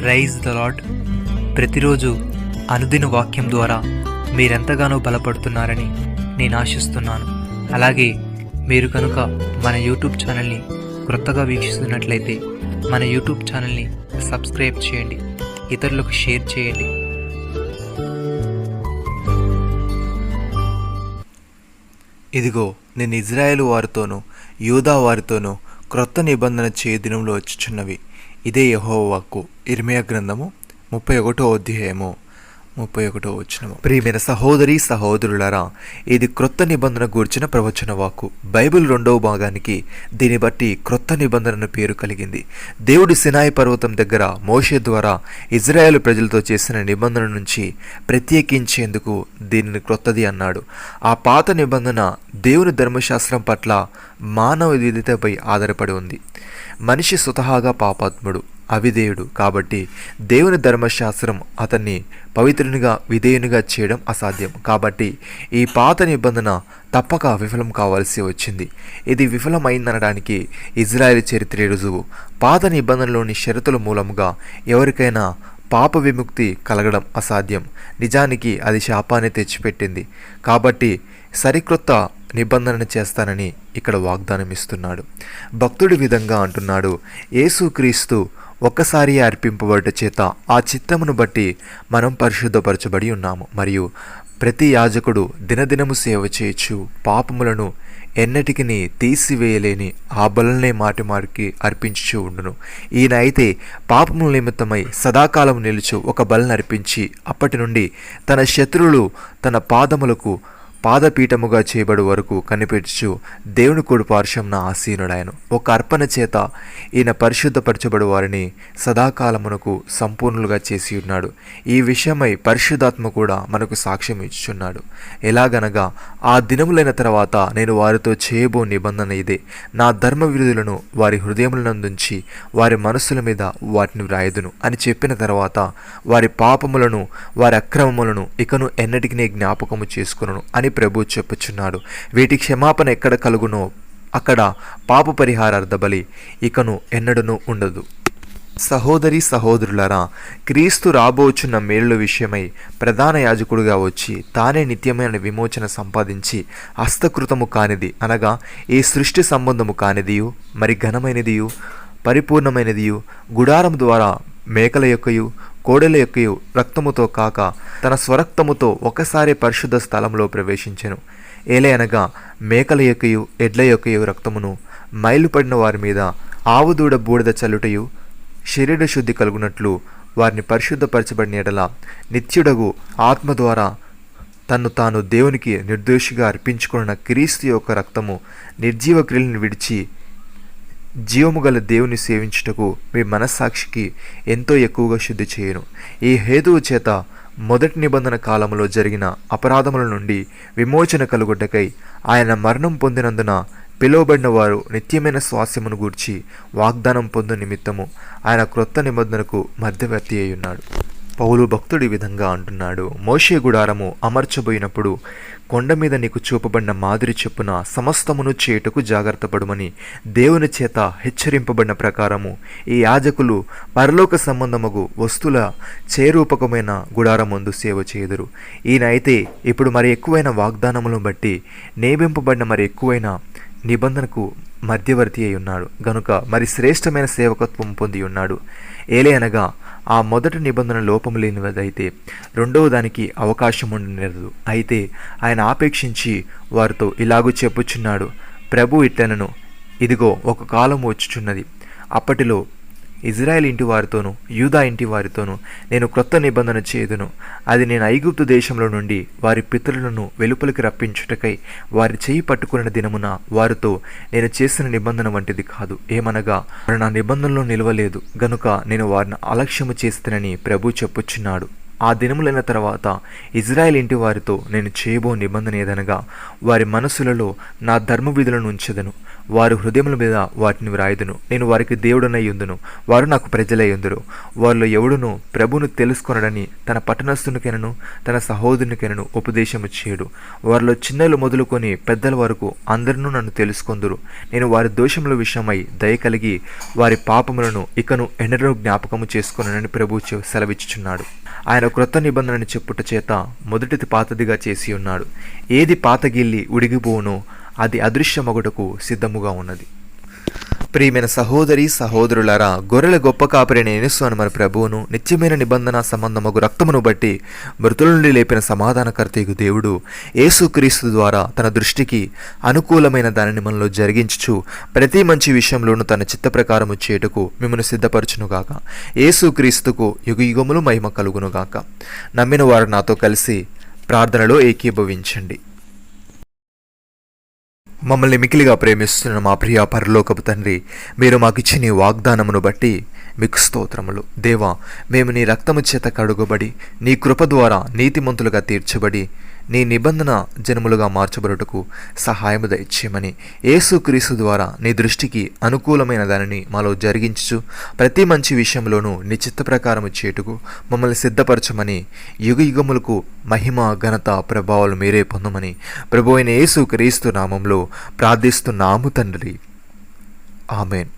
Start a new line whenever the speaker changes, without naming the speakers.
Praise the lord. ప్రతిరోజు అనుదిన వాక్యం ద్వారా మీరెంతగానో బలపడుతున్నారని నేను ఆశిస్తున్నాను. అలాగే మీరు కనుక మన యూట్యూబ్ ఛానల్ని క్రొత్తగా వీక్షిస్తున్నట్లయితే మన యూట్యూబ్ ఛానల్ని సబ్స్క్రైబ్ చేయండి, ఇతరులకు షేర్ చేయండి.
ఇదిగో నేను ఇజ్రాయేలు వారితోనూ యూదా వారితోనూ క్రొత్త నిబంధన చేయు దినములు వచ్చుచున్నవి. ఇదే యెహోవా వాక్కు. ఇర్మీయా గ్రంథము 31వ అధ్యాయము 31వ వచనము. ప్రియమైన సహోదరి సహోదరులారా, ఇది క్రొత్త నిబంధన గూర్చిన ప్రవచన వాక్కు. బైబిల్ 2వ భాగానికి దీన్ని బట్టి క్రొత్త నిబంధన పేరు కలిగింది. దేవుడు సినాయి పర్వతం దగ్గర మోషే ద్వారా ఇజ్రాయేలు ప్రజలతో చేసిన నిబంధన నుంచి ప్రత్యేకించేందుకు దీనిని క్రొత్తది అన్నాడు. ఆ పాత నిబంధన దేవుని ధర్మశాస్త్రం పట్ల మానవ విధేయతపై ఆధారపడి ఉంది. మనిషి స్వతహాగా పాపాత్ముడు, అవిధేయుడు. కాబట్టి దేవుని ధర్మశాస్త్రం అతన్ని పవిత్రునిగా విధేయునిగా చేయడం అసాధ్యం. కాబట్టి ఈ పాత నిబంధన తప్పక విఫలం కావాల్సి వచ్చింది. ఇది విఫలమైందనడానికి ఇజ్రాయేల్ చరిత్రే రుజువు. పాత నిబంధనలోని షరతుల మూలంగా ఎవరికైనా పాప విముక్తి కలగడం అసాధ్యం. నిజానికి అది శాపాన్ని తెచ్చిపెట్టింది. కాబట్టి సరికొత్త నిబంధన చేస్తానని ఇక్కడ వాగ్దానం ఇస్తున్నాడు. భక్తుడి విధంగా అంటున్నాడు, యేసుక్రీస్తు ఒక్కసారి అర్పింపబడ్డ చేత ఆ చిత్తమును బట్టి మనం పరిశుద్ధపరచబడి ఉన్నాము. మరియు ప్రతి యాజకుడు దినదినము సేవ చేయొచ్చు పాపములను ఎన్నటికి తీసివేయలేని ఆ బలులనే మాటిమాటికి అర్పించుచూ ఉండును. ఈయన అయితే పాపముల నిమిత్తమై సదాకాలం నిలుచు ఒక బలిని అర్పించి అప్పటి నుండి తన శత్రువులు తన పాదములకు పాదపీఠముగా చేయబడు వరకు కనిపెట్టుచు దేవుని కుడి పార్శ్వమున ఆసీనుడాయను. ఒక అర్పణ చేత ఈయన పరిశుద్ధపరచబడు వారిని సదాకాలమునకు సంపూర్ణులుగా చేసి ఉన్నాడు. ఈ విషయమై పరిశుద్ధాత్మ కూడా మనకు సాక్ష్యం ఇచ్చుచున్నాడు. ఎలాగనగా, ఆ దినములైన తర్వాత నేను వారితో చేయబో నిబంధన ఇదే, నా ధర్మ విధులను వారి హృదయములనందుంచి వారి మనస్సుల మీద వాటిని వ్రాయదును అని చెప్పిన తర్వాత వారి పాపములను వారి అక్రమములను ఇకను ఎన్నటికి జ్ఞాపకము చేసుకును అని ప్రభు చెప్పుచున్నాడు. వీటి క్షమాపణ ఎక్కడ కలుగునో అక్కడ పాప పరిహారార్థ బలి ఇకను ఎన్నడూ ఉండదు. సహోదరి సహోదరులారా, క్రీస్తు రాబోచున్న మేలుల విషయమై ప్రధాన యాజకుడుగా వచ్చి తానే నిత్యమైన విమోచన సంపాదించి హస్తకృతము కానిది అనగా ఈ సృష్టి సంబంధము కానిదియు మరి ఘనమైనదియు పరిపూర్ణమైనదియు గుడారం ద్వారా మేకల యొక్కయు కోడెల యొక్కయు రక్తముతో కాక తన స్వరక్తముతో ఒకసారి పరిశుద్ధ స్థలంలో ప్రవేశించెను. ఏలే అనగా మేకల యొక్కయు ఎడ్ల యొక్కయు రక్తమును మైలుపడిన వారి మీద ఆవుదూడ బూడిద చల్లుటయు శరీర శుద్ధి కలుగునట్లు వారిని పరిశుద్ధపరచబడిన ఎడల నిత్యుడగు ఆత్మ ద్వారా తన్ను తాను దేవునికి నిర్దోషిగా అర్పించుకున్న క్రీస్తు యొక్క రక్తము నిర్జీవ క్రియలను విడిచి జీవము గల దేవుని సేవించుటకు మీ మనస్సాక్షికి ఎంతో ఎక్కువగా శుద్ధి చేయను. ఈ హేతువు చేత మొదటి నిబంధన కాలంలో జరిగిన అపరాధముల నుండి విమోచన కలుగుటకై ఆయన మరణం పొందినందున పిలువబడిన వారు నిత్యమైన స్వాస్యమును గూర్చి వాగ్దానం పొందు నిమిత్తము ఆయన క్రొత్త నిబంధనకు మధ్యవర్తి అయి ఉన్నాడు. పౌలు భక్తుడి విధంగా అంటున్నాడు, మోషే గుడారము అమర్చబోయినప్పుడు కొండ మీద నీకు చూపబడిన మాదిరి చొప్పున సమస్తమును చేయుటకు జాగ్రత్త పడుమని దేవుని చేత హెచ్చరింపబడిన ప్రకారము ఈ యాజకులు పరలోక సంబంధముగు వస్తుల చేరూపకమైన గుడారమందు సేవ చేయుదురు. ఈయన అయితే ఇప్పుడు మరి ఎక్కువైన వాగ్దానములను బట్టి నియమింపబడిన మరి ఎక్కువైన నిబంధనకు మధ్యవర్తి అయి ఉన్నాడు గనుక మరి శ్రేష్టమైన సేవకత్వం పొంది ఉన్నాడు. ఏలే అనగా ఆ మొదటి నిబంధన లోపము లేనిదైతే రెండవ దానికి అవకాశం ఉండలేదు. అయితే ఆయన ఆపేక్షించి వారితో ఇలాగూ చెప్పుచున్నాడు, ప్రభు ఇట్లనను, ఇదిగో ఒక కాలం వచ్చుచున్నది, అప్పటిలో ఇజ్రాయెల్ ఇంటి వారితోనూ యూదా ఇంటి వారితోనూ నేను క్రొత్త నిబంధన చేయుదును. అది నేను ఐగుప్తు దేశంలో నుండి వారి పితరులను వెలుపలికి రప్పించుటకై వారి చేయి పట్టుకున్న దినమున వారితో నేను చేసిన నిబంధన వంటిది కాదు. ఏమనగా వారు నా నిబంధనలో నిలవలేదు గనుక నేను వారిని అలక్ష్యము చేస్తానని ప్రభు చెప్పుచున్నాడు. ఆ దినములైన తర్వాత ఇజ్రాయెల్ ఇంటి వారితో నేను చేయబో నిబంధన ఏదనగా వారి మనసులలో నా ధర్మ విధులను ఉంచెదను, వారి హృదయముల మీద వాటిని వ్రాయుదును. నేను వారికి దేవుడనై యుందును, వారు నాకు ప్రజలై యుందురు. వారిలో ఎవడును ప్రభువును తెలుసుకొనడని తన పట్టణస్థునికైనను తన సహోదరునికైనను ఉపదేశము చేయడు. వారిలో చిన్నలు మొదలుకొని పెద్దల వరకు అందరినూ నన్ను తెలుసుకొందురు. నేను వారి దోషముల విషయమై దయ కలిగి వారి పాపములను ఇకను ఎన్నడూ జ్ఞాపకము చేసుకొనని ప్రభువు సెలవిచ్చుచున్నాడు. ఆయన క్రొత్త నిబంధనని చెప్పుట చేత మొదటిది పాతదిగా చేసి ఉన్నాడు. ఏది పాతగిల్లి ఉడిగిపోవునో అది అదృశ్యమగుటకు సిద్ధముగా ఉన్నది. ప్రియమైన సహోదరి సహోదరులారా, గొర్రెల గొప్ప కాపరిని యేసు మన ప్రభువును నిత్యమైన నిబంధన సంబంధమగు రక్తమును బట్టి మృతుల నుండి లేపిన సమాధానకర్తయగు దేవుడు యేసుక్రీస్తు ద్వారా తన దృష్టికి అనుకూలమైన దానిని మనలో జరిగించుచు ప్రతి మంచి విషయంలోనూ తన చిత్త ప్రకారము చేయుటకు మిమ్మల్ని సిద్ధపరచునుగాక. యేసుక్రీస్తుకు యుగయుగములు మహిమ కలుగునుగాక. నమ్మిన వారు నాతో కలిసి ప్రార్థనలో ఏకీభవించండి. మమ్మల్ని మికిలిగా ప్రేమిస్తున్న మా ప్రియ పరలోకపు తండ్రి, మీరు మాకిచ్చిన ఈ వాగ్దానమును బట్టి మీకు స్తోత్రములు. దేవా, మేము నీ రక్తము చేత కడుగబడి నీ కృప ద్వారా నీతిమంతులుగా తీర్చబడి నీ నిబంధన జనములుగా మార్చబడుటకు సహాయము దయచేయమని యేసుక్రీస్తు ద్వారా నీ దృష్టికి అనుకూలమైన దానిని మాలో జరిగించు ప్రతి మంచి విషయంలోనూ నీ చిత్త ప్రకారము చేటుకు మమ్మల్ని సిద్ధపరచమని యుగయుగములకు మహిమ ఘనత ప్రభావాలు మీరే పొందమని ప్రభు అయిన యేసుక్రీస్తు నామంలో ప్రార్థిస్తున్నాము తండ్రి. ఆమెన్.